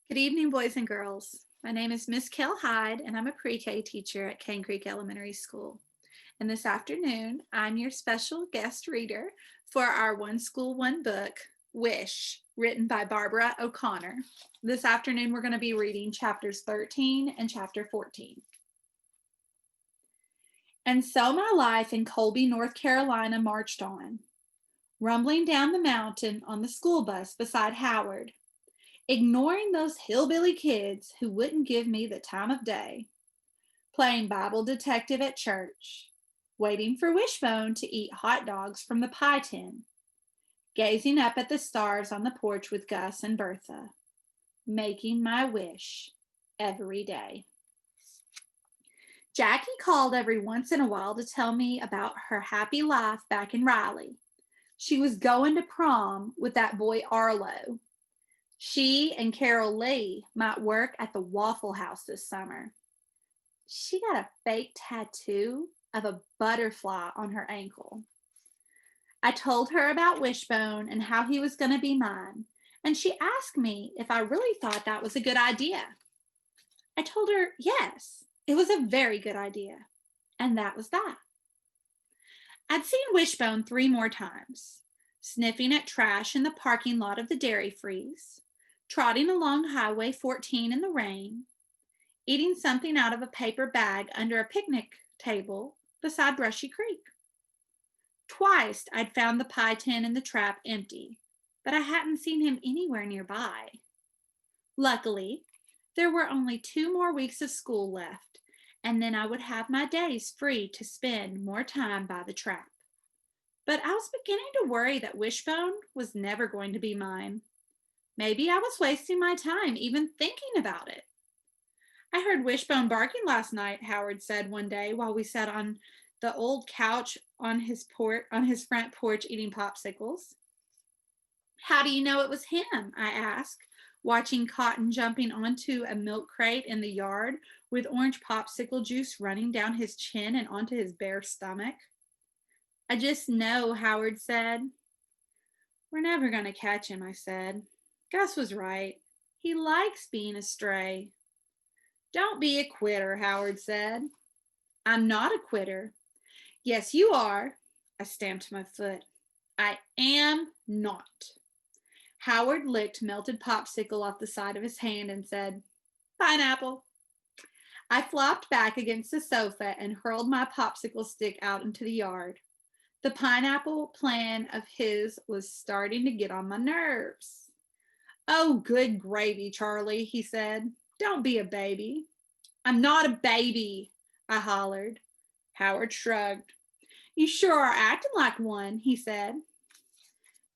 Good evening, boys and girls. My name is Miss Kael Hyde, and I'm a pre-K teacher at Cane Creek Elementary School. And this afternoon, I'm your special guest reader for our One School, One Book, Wish, written by Barbara O'Connor. This afternoon, we're going to be reading chapters 13 and chapter 14. And so my life in Colby, North Carolina marched on, rumbling down the mountain on the school bus beside Howard, ignoring those hillbilly kids who wouldn't give me the time of day, playing Bible detective at church, waiting for Wishbone to eat hot dogs from the pie tin, gazing up at the stars on the porch with Gus and Bertha, making my wish every day. Jackie called every once in a while to tell me about her happy life back in Riley. She was going to prom with that boy Arlo. She and Carol Lee might work at the Waffle House this summer. She got a fake tattoo of a butterfly on her ankle. I told her about Wishbone and how he was going to be mine, and she asked me if I really thought that was a good idea. I told her yes, it was a very good idea, and that was that. I'd seen Wishbone 3 more times, sniffing at trash in the parking lot of the Dairy Freeze, trotting along Highway 14 in the rain, eating something out of a paper bag under a picnic table beside Brushy Creek. Twice I'd found the pie tin in the trap empty, but I hadn't seen him anywhere nearby. Luckily, there were only 2 more weeks of school left, and then I would have my days free to spend more time by the trap. But I was beginning to worry that Wishbone was never going to be mine. Maybe I was wasting my time even thinking about it. I heard Wishbone barking last night, Howard said one day while we sat on the old couch on his front porch eating popsicles. How do you know it was him? I asked, watching Cotton jumping onto a milk crate in the yard with orange popsicle juice running down his chin and onto his bare stomach. I just know, Howard said. We're never going to catch him, I said. Gus was right. He likes being a stray. Don't be a quitter, Howard said. I'm not a quitter. Yes, you are. I stamped my foot. I am not. Howard licked melted popsicle off the side of his hand and said, Pineapple. I flopped back against the sofa and hurled my popsicle stick out into the yard. The pineapple plan of his was starting to get on my nerves. Oh, good gravy, Charlie, he said. Don't be a baby. I'm not a baby, I hollered. Howard shrugged. You sure are acting like one, he said.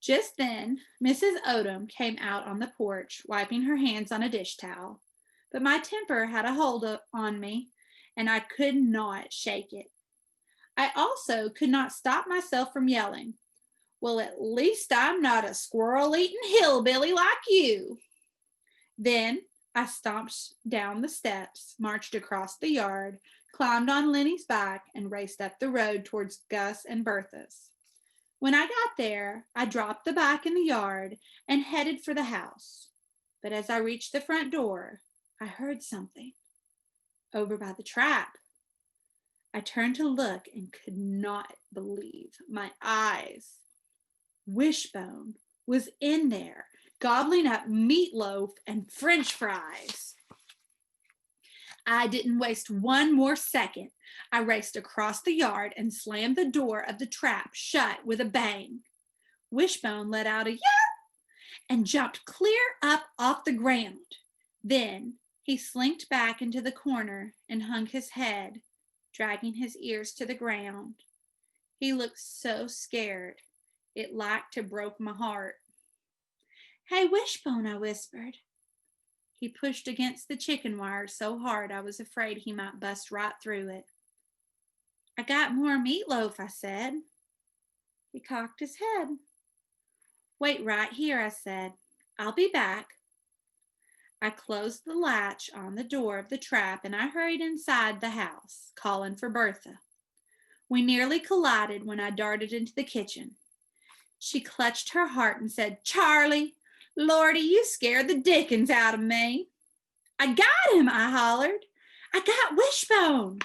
Just then, Mrs. Odom came out on the porch, wiping her hands on a dish towel. But my temper had a hold on me, and I could not shake it. I also could not stop myself from yelling, well, at least I'm not a squirrel-eating hillbilly like you. Then I stomped down the steps, marched across the yard, climbed on Lenny's back, and raced up the road towards Gus and Bertha's. When I got there, I dropped the bike in the yard and headed for the house. But as I reached the front door, I heard something over by the trap. I turned to look and could not believe my eyes. Wishbone was in there, gobbling up meatloaf and French fries. I didn't waste one more second. I raced across the yard and slammed the door of the trap shut with a bang. Wishbone let out a yelp and jumped clear up off the ground. Then he slinked back into the corner and hung his head, dragging his ears to the ground. He looked so scared. It like to broke my heart. Hey, Wishbone, I whispered. He pushed against the chicken wire so hard I was afraid he might bust right through it. I got more meatloaf, I said. He cocked his head. Wait right here, I said. I'll be back. I closed the latch on the door of the trap and I hurried inside the house, calling for Bertha. We nearly collided when I darted into the kitchen. She clutched her heart and said, "Charlie, Lordy, you scared the dickens out of me." "I got him," I hollered. "I got Wishbone."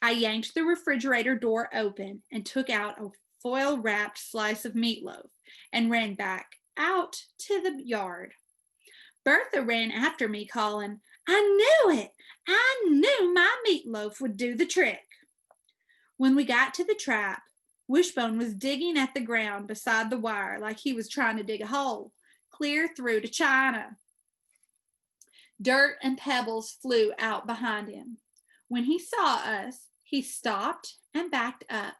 I yanked the refrigerator door open and took out a foil-wrapped slice of meatloaf and ran back out to the yard. Bertha ran after me, calling, "I knew it! I knew my meatloaf would do the trick." When we got to the trap, Wishbone was digging at the ground beside the wire like he was trying to dig a hole, clear through to China. Dirt and pebbles flew out behind him. When he saw us, he stopped and backed up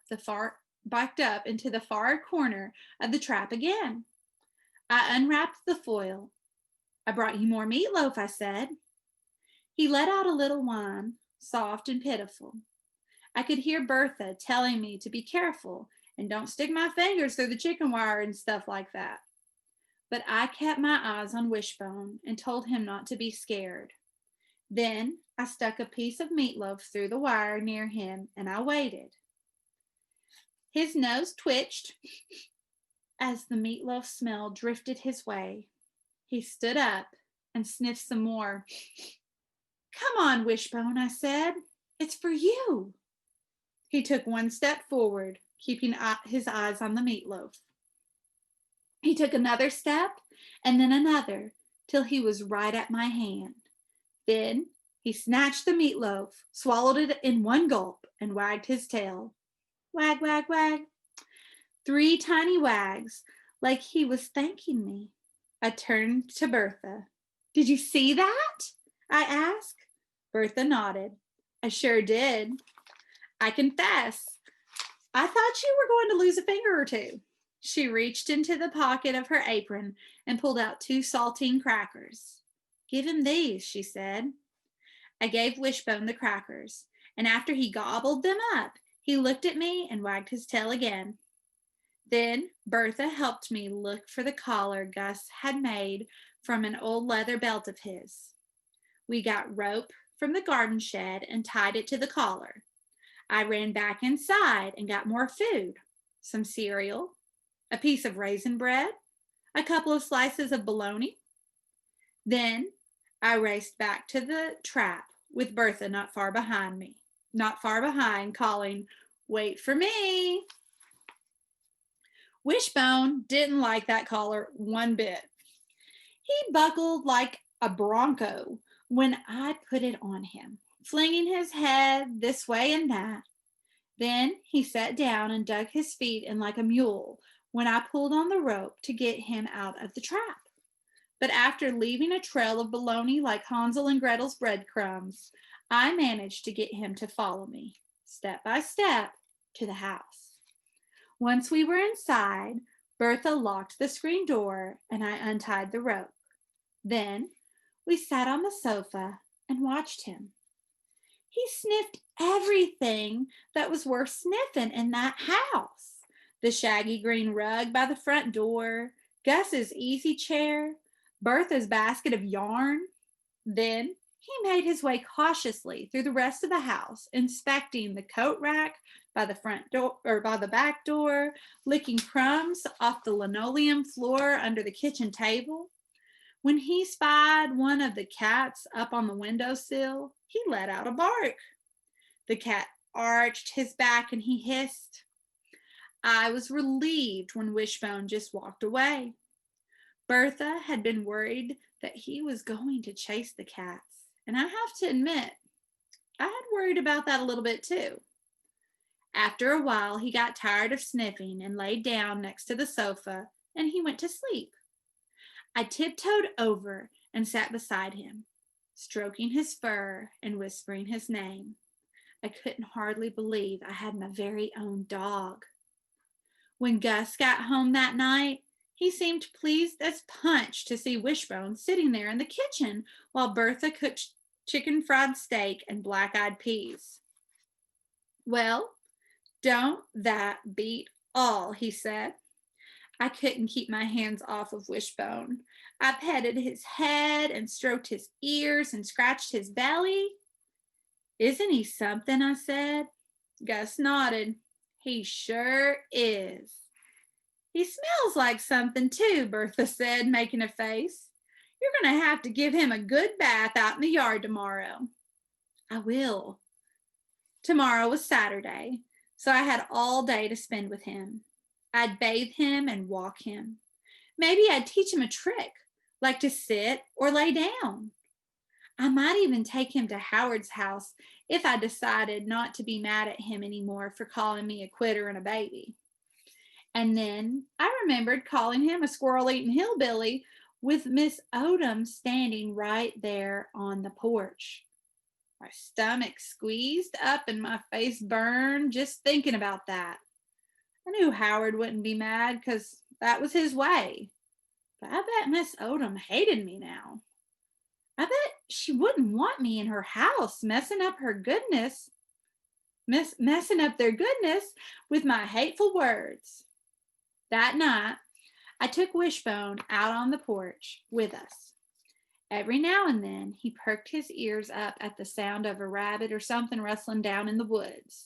into the far corner of the trap again. I unwrapped the foil. "I brought you more meatloaf," I said. He let out a little whine, soft and pitiful. I could hear Bertha telling me to be careful and don't stick my fingers through the chicken wire and stuff like that. But I kept my eyes on Wishbone and told him not to be scared. Then I stuck a piece of meatloaf through the wire near him and I waited. His nose twitched as the meatloaf smell drifted his way. He stood up and sniffed some more. "Come on, Wishbone," I said. "It's for you." He took one step forward, keeping his eyes on the meatloaf. He took another step and then another till he was right at my hand. Then he snatched the meatloaf, swallowed it in one gulp, and wagged his tail. Wag, wag, wag. 3 tiny wags, like he was thanking me. I turned to Bertha. "Did you see that?" I asked. Bertha nodded. "I sure did. I confess, I thought you were going to lose a finger or two." She reached into the pocket of her apron and pulled out 2 saltine crackers. "Give him these," she said. I gave Wishbone the crackers, and after he gobbled them up, he looked at me and wagged his tail again. Then Bertha helped me look for the collar Gus had made from an old leather belt of his. We got rope from the garden shed and tied it to the collar. I ran back inside and got more food, some cereal, a piece of raisin bread, a couple of slices of bologna. Then I raced back to the trap with Bertha not far behind, calling, "Wait for me." Wishbone didn't like that collar one bit. He buckled like a bronco when I put it on him, flinging his head this way and that. Then he sat down and dug his feet in like a mule when I pulled on the rope to get him out of the trap. But after leaving a trail of bologna like Hansel and Gretel's breadcrumbs, I managed to get him to follow me, step by step, to the house. Once we were inside, Bertha locked the screen door and I untied the rope. Then we sat on the sofa and watched him. He sniffed everything that was worth sniffing in that house. The shaggy green rug by the front door, Gus's easy chair, Bertha's basket of yarn. Then he made his way cautiously through the rest of the house, inspecting the coat rack by the front door or by the back door, licking crumbs off the linoleum floor under the kitchen table. When he spied one of the cats up on the windowsill, he let out a bark. The cat arched his back and he hissed. I was relieved when Wishbone just walked away. Bertha had been worried that he was going to chase the cats, and I have to admit, I had worried about that a little bit too. After a while, he got tired of sniffing and laid down next to the sofa, and he went to sleep. I tiptoed over and sat beside him, stroking his fur and whispering his name. I couldn't hardly believe I had my very own dog. When Gus got home that night, he seemed pleased as punch to see Wishbone sitting there in the kitchen while Bertha cooked chicken fried steak and black-eyed peas. "Well, don't that beat all," he said. I couldn't keep my hands off of Wishbone. I petted his head and stroked his ears and scratched his belly. Isn't he something? I said. Gus nodded. He sure is. He smells like something too, Bertha said, making a face. You're going to have to give him a good bath out in the yard tomorrow. I will. Tomorrow was Saturday, so I had all day to spend with him. I'd bathe him and walk him. Maybe I'd teach him a trick, like to sit or lay down. I might even take him to Howard's house if I decided not to be mad at him anymore for calling me a quitter and a baby. And then I remembered calling him a squirrel-eating hillbilly with Miss Odom standing right there on the porch. My stomach squeezed up and my face burned just thinking about that. I knew Howard wouldn't be mad because that was his way. But I bet Miss Odom hated me now. I bet she wouldn't want me in her house messing up their goodness with my hateful words. That night, I took Wishbone out on the porch with us. Every now and then, he perked his ears up at the sound of a rabbit or something rustling down in the woods.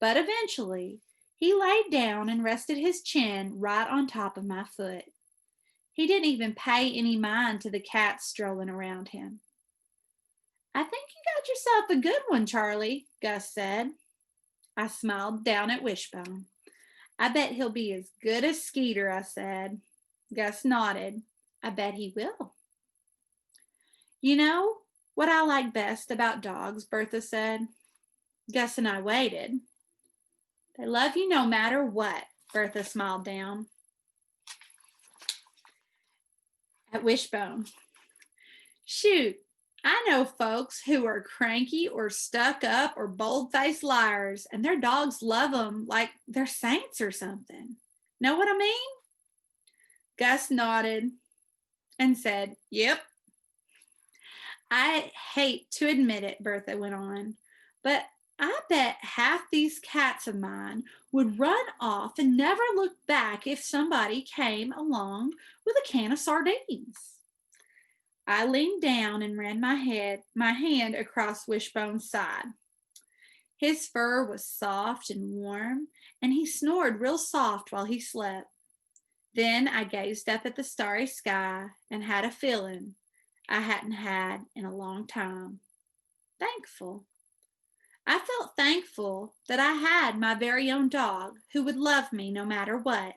But eventually, he laid down and rested his chin right on top of my foot. He didn't even pay any mind to the cats strolling around him. I think you got yourself a good one, Charlie, Gus said. I smiled down at Wishbone. I bet he'll be as good as Skeeter, I said. Gus nodded. I bet he will. You know what I like best about dogs, Bertha said. Gus and I waited. They love you no matter what, Bertha smiled down at Wishbone. Shoot, I know folks who are cranky or stuck up or bold-faced liars, and their dogs love them like they're saints or something. Know what I mean? Gus nodded and said, Yep. I hate to admit it, Bertha went on, but I bet half these cats of mine would run off and never look back if somebody came along with a can of sardines. I leaned down and ran my hand across Wishbone's side. His fur was soft and warm, and he snored real soft while he slept. Then I gazed up at the starry sky and had a feeling I hadn't had in a long time. Thankful. I felt thankful that I had my very own dog who would love me no matter what.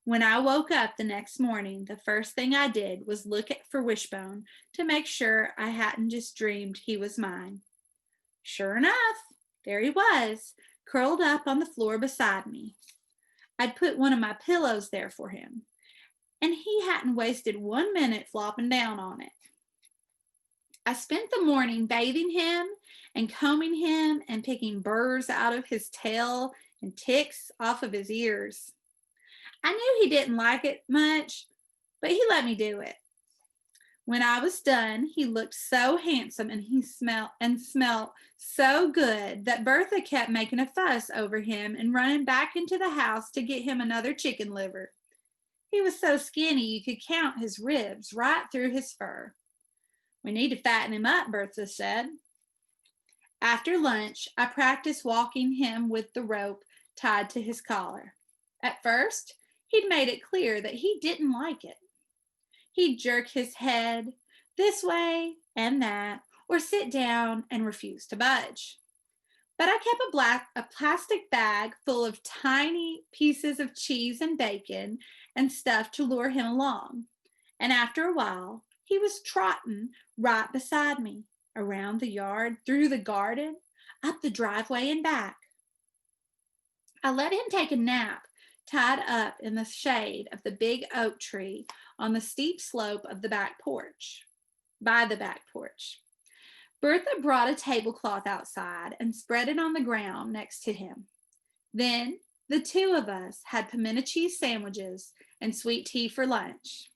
When I woke up the next morning, the first thing I did was look for Wishbone to make sure I hadn't just dreamed he was mine. Sure enough, there he was, curled up on the floor beside me. I'd put one of my pillows there for him, and he hadn't wasted 1 minute flopping down on it. I spent the morning bathing him and combing him and picking burrs out of his tail and ticks off of his ears. I knew he didn't like it much, but he let me do it. When I was done, he looked so handsome and he smelled so good that Bertha kept making a fuss over him and running back into the house to get him another chicken liver. He was so skinny you could count his ribs right through his fur. We need to fatten him up, Bertha said. After lunch, I practiced walking him with the rope tied to his collar. At first, he'd made it clear that he didn't like it. He'd jerk his head this way and that, or sit down and refuse to budge. But I kept a plastic bag full of tiny pieces of cheese and bacon and stuff to lure him along. And after a while, he was trotting right beside me, around the yard, through the garden, up the driveway and back. I let him take a nap, tied up in the shade of the big oak tree on the steep slope of the back porch, by the back porch. Bertha brought a tablecloth outside and spread it on the ground next to him. Then the two of us had pimento cheese sandwiches and sweet tea for lunch.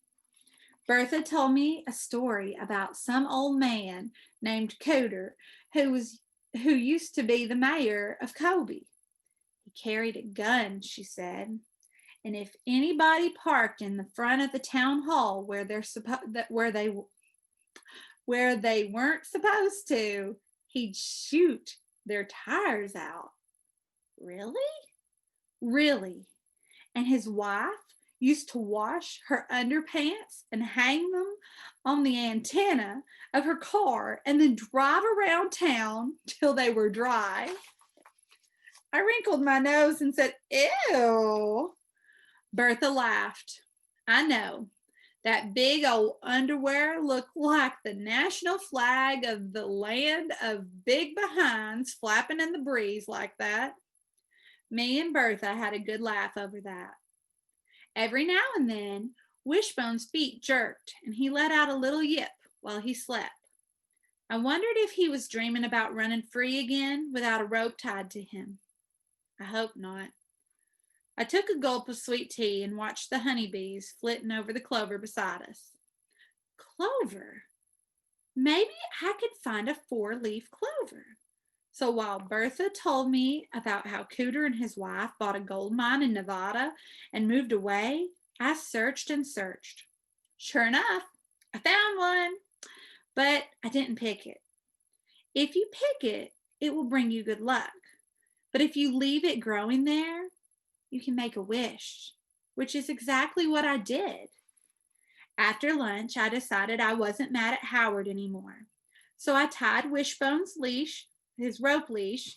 Bertha told me a story about some old man named Cooter who used to be the mayor of Colby. He carried a gun, she said, And if anybody parked in the front of the town hall where they weren't supposed to, he'd shoot their tires out. Really? Really. And his wife used to wash her underpants and hang them on the antenna of her car and then drive around town till they were dry. I wrinkled my nose and said, ew. Bertha laughed. I know. That big old underwear looked like the national flag of the land of big behinds flapping in the breeze like that. Me and Bertha had a good laugh over that. Every now and then, Wishbone's feet jerked and he let out a little yip while he slept. I wondered if he was dreaming about running free again without a rope tied to him. I hope not. I took a gulp of sweet tea and watched the honeybees flitting over the clover beside us. Clover? Maybe I could find a 4-leaf clover. So while Bertha told me about how Cooter and his wife bought a gold mine in Nevada and moved away, I searched and searched. Sure enough, I found one, but I didn't pick it. If you pick it, it will bring you good luck. But if you leave it growing there, you can make a wish, which is exactly what I did. After lunch, I decided I wasn't mad at Howard anymore. So I tied Wishbone's leash, his rope leash,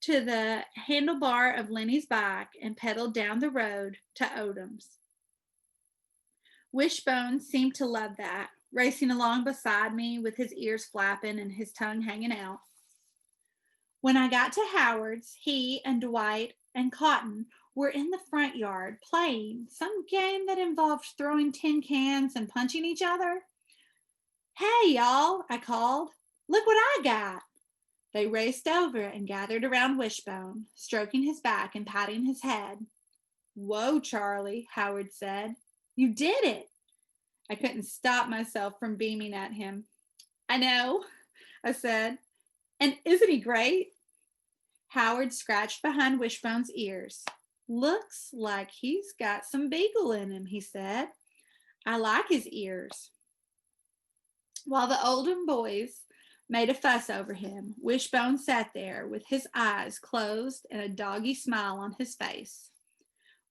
to the handlebar of Lenny's bike and pedaled down the road to Odom's. Wishbone seemed to love that, racing along beside me with his ears flapping and his tongue hanging out. When I got to Howard's, he and Dwight and Cotton were in the front yard playing some game that involved throwing tin cans and punching each other. Hey, y'all, I called. Look what I got. They raced over and gathered around Wishbone, stroking his back and patting his head. Whoa, Charlie, Howard said. You did it. I couldn't stop myself from beaming at him. I know, I said. And isn't he great? Howard scratched behind Wishbone's ears. Looks like he's got some beagle in him, he said. I like his ears. While the Oldham boys made a fuss over him, Wishbone sat there with his eyes closed and a doggy smile on his face.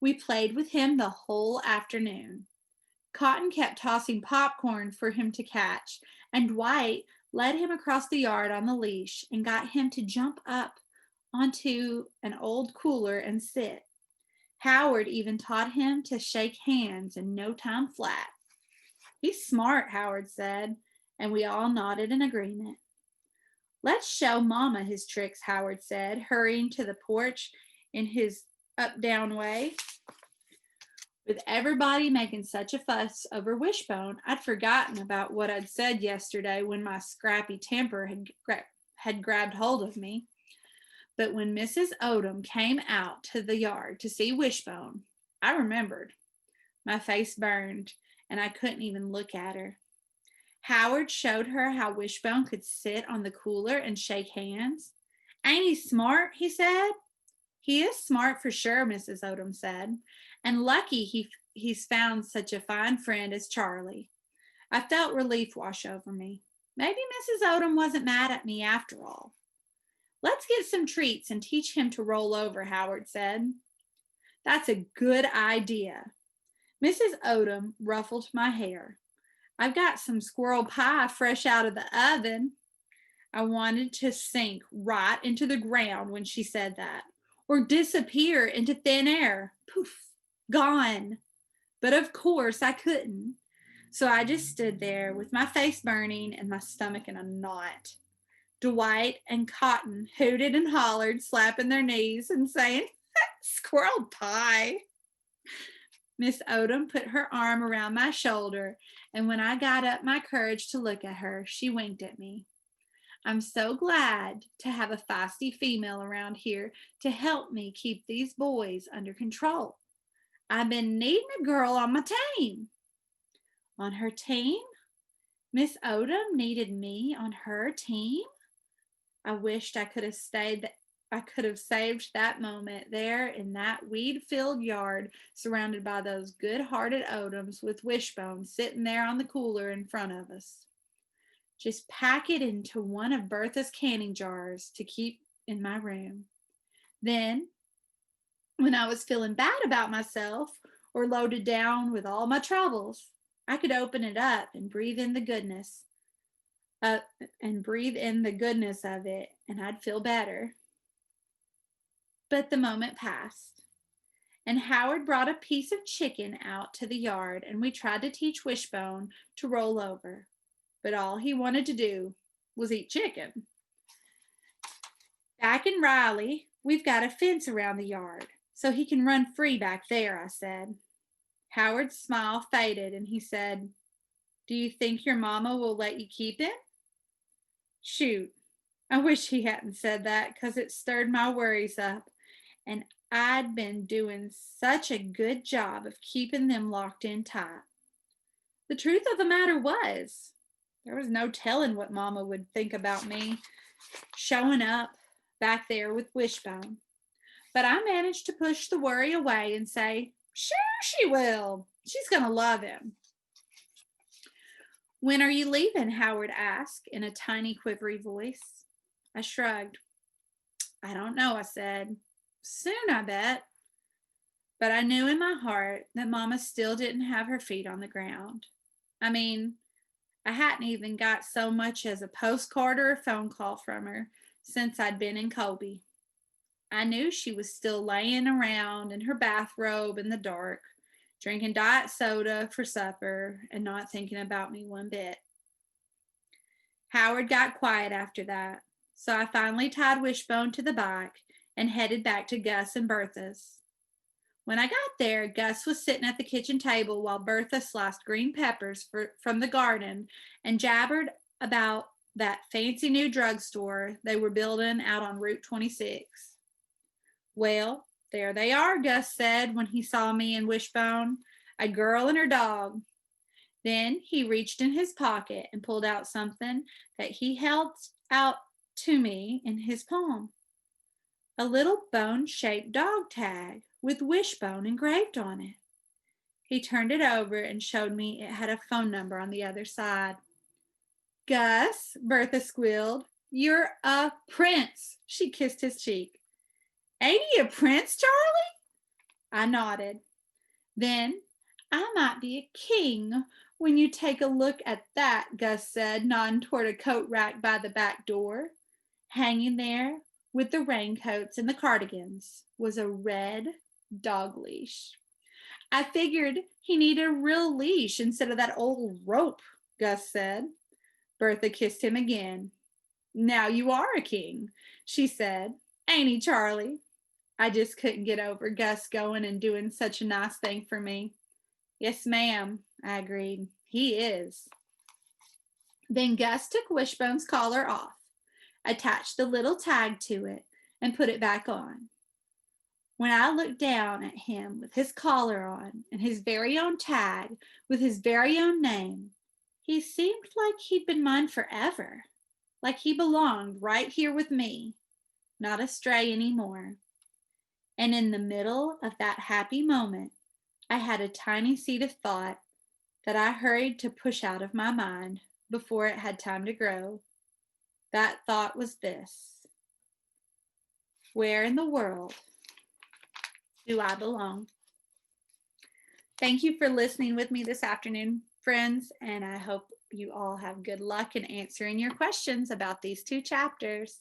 We played with him the whole afternoon. Cotton kept tossing popcorn for him to catch, and Dwight led him across the yard on the leash and got him to jump up onto an old cooler and sit. Howard even taught him to shake hands in no time flat. He's smart, Howard said, and we all nodded in agreement. Let's show Mama his tricks, Howard said, hurrying to the porch in his up-down way. With everybody making such a fuss over Wishbone, I'd forgotten about what I'd said yesterday when my scrappy temper had grabbed hold of me. But when Mrs. Odom came out to the yard to see Wishbone, I remembered. My face burned, and I couldn't even look at her. Howard showed her how Wishbone could sit on the cooler and shake hands. Ain't he smart, he said. He is smart for sure, Mrs. Odom said, and lucky he's found such a fine friend as Charlie. I felt relief wash over me. Maybe Mrs. Odom wasn't mad at me after all. Let's get some treats and teach him to roll over, Howard said. That's a good idea. Mrs. Odom ruffled my hair. I've got some squirrel pie fresh out of the oven. I wanted to sink right into the ground when she said that, or disappear into thin air. Poof, gone. But of course I couldn't. So I just stood there with my face burning and my stomach in a knot. Dwight and Cotton hooted and hollered, slapping their knees and saying, squirrel pie. Miss Odom put her arm around my shoulder, and when I got up my courage to look at her, she winked at me. I'm so glad to have a feisty female around here to help me keep these boys under control. I've been needing a girl on my team. On her team? Miss Odom needed me on her team? I wished I could have stayed I could have saved that moment there in that weed-filled yard, surrounded by those good-hearted Odoms with Wishbone sitting there on the cooler in front of us. Just pack it into one of Bertha's canning jars to keep in my room. Then, when I was feeling bad about myself or loaded down with all my troubles, I could open it up and breathe in the goodness uh, of it, and I'd feel better. But the moment passed, and Howard brought a piece of chicken out to the yard, and we tried to teach Wishbone to roll over, but all he wanted to do was eat chicken. Back in Riley, we've got a fence around the yard, so he can run free back there, I said. Howard's smile faded, and he said, "Do you think your mama will let you keep him?" Shoot, I wish he hadn't said that, because it stirred my worries up, and I'd been doing such a good job of keeping them locked in tight. The truth of the matter was, there was no telling what Mama would think about me showing up back there with Wishbone. But I managed to push the worry away and say, "Sure she will. She's going to love him." "When are you leaving?" Howard asked in a tiny, quivery voice. I shrugged. "I don't know," I said. "Soon, I bet." But I knew in my heart that Mama still didn't have her feet on the ground. I mean, I hadn't even got so much as a postcard or a phone call from her since I'd been in Colby. I knew she was still laying around in her bathrobe in the dark, drinking diet soda for supper and not thinking about me one bit. Howard got quiet after that, so I finally tied Wishbone to the bike and headed back to Gus and Bertha's. When I got there, Gus was sitting at the kitchen table while Bertha sliced green peppers from the garden and jabbered about that fancy new drugstore they were building out on Route 26. "Well, there they are," Gus said when he saw me and Wishbone, "a girl and her dog." Then he reached in his pocket and pulled out something that he held out to me in his palm. A little bone-shaped dog tag with Wishbone engraved on it. He turned it over and showed me it had a phone number on the other side. "Gus," Bertha squealed, "you're a prince." She kissed his cheek. "Ain't he a prince, Charlie?" I nodded. "Then I might be a king when you take a look at that," Gus said, nodding toward a coat rack by the back door. Hanging there with the raincoats and the cardigans was a red dog leash. "I figured he needed a real leash instead of that old rope," Gus said. Bertha kissed him again. "Now you are a king," she said. "Ain't he, Charlie?" I just couldn't get over Gus going and doing such a nice thing for me. "Yes, ma'am," I agreed. "He is." Then Gus took Wishbone's collar off, attached the little tag to it, and put it back on. When I looked down at him with his collar on and his very own tag with his very own name, he seemed like he'd been mine forever, like he belonged right here with me, not a stray anymore. And in the middle of that happy moment, I had a tiny seed of thought that I hurried to push out of my mind before it had time to grow. That thought was this: where in the world do I belong? Thank you for listening with me this afternoon, friends, and I hope you all have good luck in answering your questions about these two chapters.